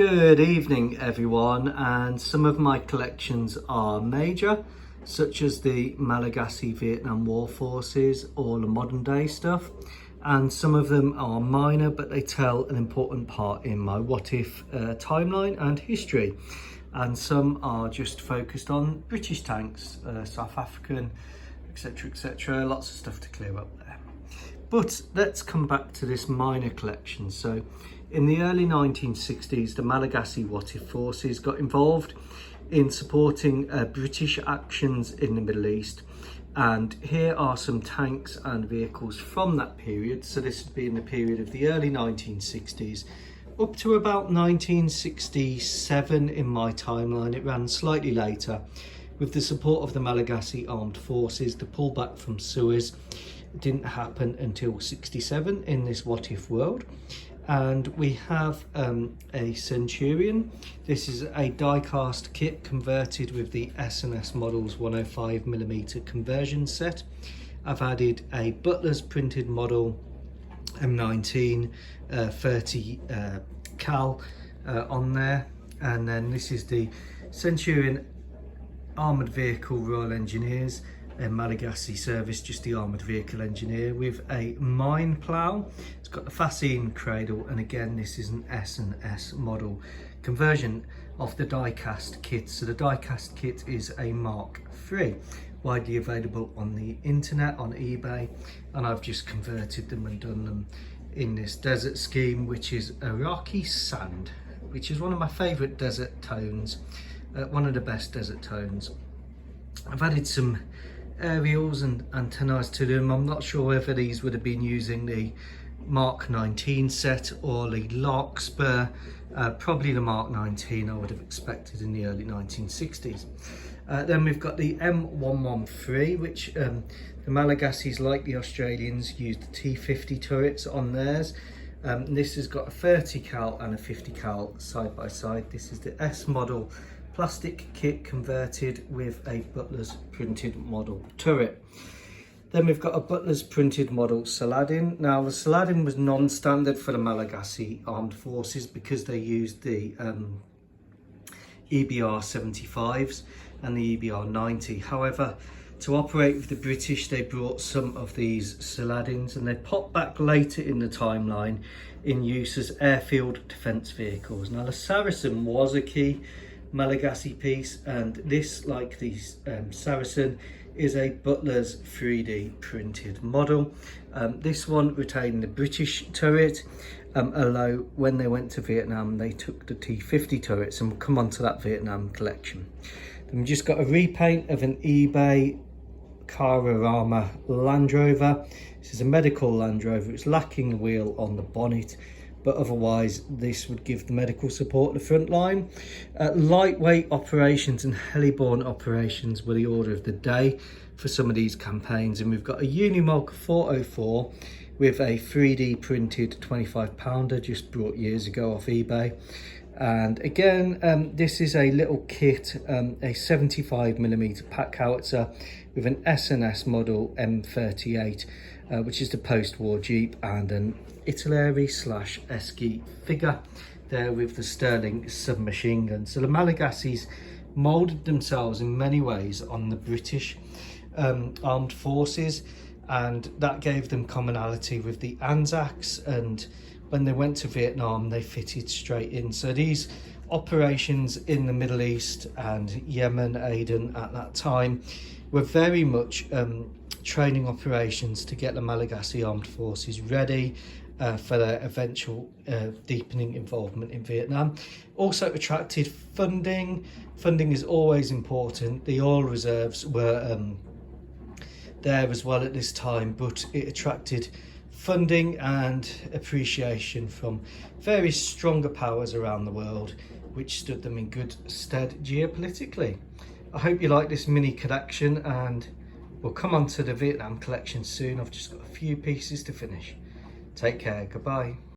Good evening everyone, and some of my collections are major, such as the Malagasy Vietnam War forces, all the modern day stuff, and some of them are minor but they tell an important part in my what if timeline and history, and some are just focused on British tanks, South African, etc, lots of stuff to clear up there. But let's come back to this minor collection. So in the early 1960s, the Malagasy What If forces got involved in supporting British actions in the Middle East. And here are some tanks and vehicles from that period. So this would be in the period of the early 1960s up to about 1967 in my timeline. It ran slightly later with the support of the Malagasy armed forces. The pullback from Suez didn't happen until 67 in this what if world. And we have a Centurion. This is a die-cast kit converted with the S&S models 105mm conversion set. I've added a Butler's printed model M19 30 cal on there, and then this is the Centurion armoured vehicle Royal Engineers, a Malagasy service, just the armoured vehicle engineer with a mine plough. It's got the fascine cradle, and again this is an S&S model conversion of the die-cast kit. So the die-cast kit is a Mark III, widely available on the internet, on eBay, and I've just converted them and done them in this desert scheme, which is Iraqi sand, which is one of my favourite desert tones, one of the best desert tones. I've added some aerials and antennas to them. I'm not sure whether these would have been using the Mark 19 set or the Larkspur, probably the Mark 19 I would have expected in the early 1960s. Then we've got the M113, which the Malagasys, like the Australians, used the T50 turrets on theirs. This has got a 30 cal and a 50 cal side by side. This is the S model plastic kit converted with a Butler's printed model turret. Then we've got a Butler's printed model Saladin. Now the Saladin was non-standard for the Malagasy armed forces because they used the EBR 75s and the EBR 90. However, to operate with the British, they brought some of these Saladins, and they popped back later in the timeline in use as airfield defence vehicles. Now the Saracen was a key Malagasy piece, and this, like the Saracen, is a Butler's 3D printed model. This one retained the British turret, although when they went to Vietnam they took the T50 turrets, and we'll come on to that Vietnam collection. Then we've just got a repaint of an eBay Carrarama Land Rover. This is a medical Land Rover. It's lacking the wheel on the bonnet, but otherwise this would give the medical support at the front line. Lightweight operations and heliborne operations were the order of the day for some of these campaigns, and we've got a Unimog 404 with a 3D printed 25 pounder just brought years ago off eBay. And again, this is a little kit, a 75mm pack howitzer with an S&S model M38, which is the post-war Jeep, and an Italeri/Esky figure there with the Sterling submachine gun. So the Malagasys moulded themselves in many ways on the British armed forces, and that gave them commonality with the Anzacs, and when they went to Vietnam they fitted straight in. So these operations in the Middle East and Yemen, Aden at that time, were very much training operations to get the Malagasy armed forces ready for their eventual deepening involvement in Vietnam. Also attracted funding. Funding is always important. The oil reserves were there as well at this time, but it attracted funding and appreciation from various stronger powers around the world, which stood them in good stead geopolitically. I hope you like this mini collection, and we'll come on to the Vietnam collection soon. I've just got a few pieces to finish. Take care, goodbye.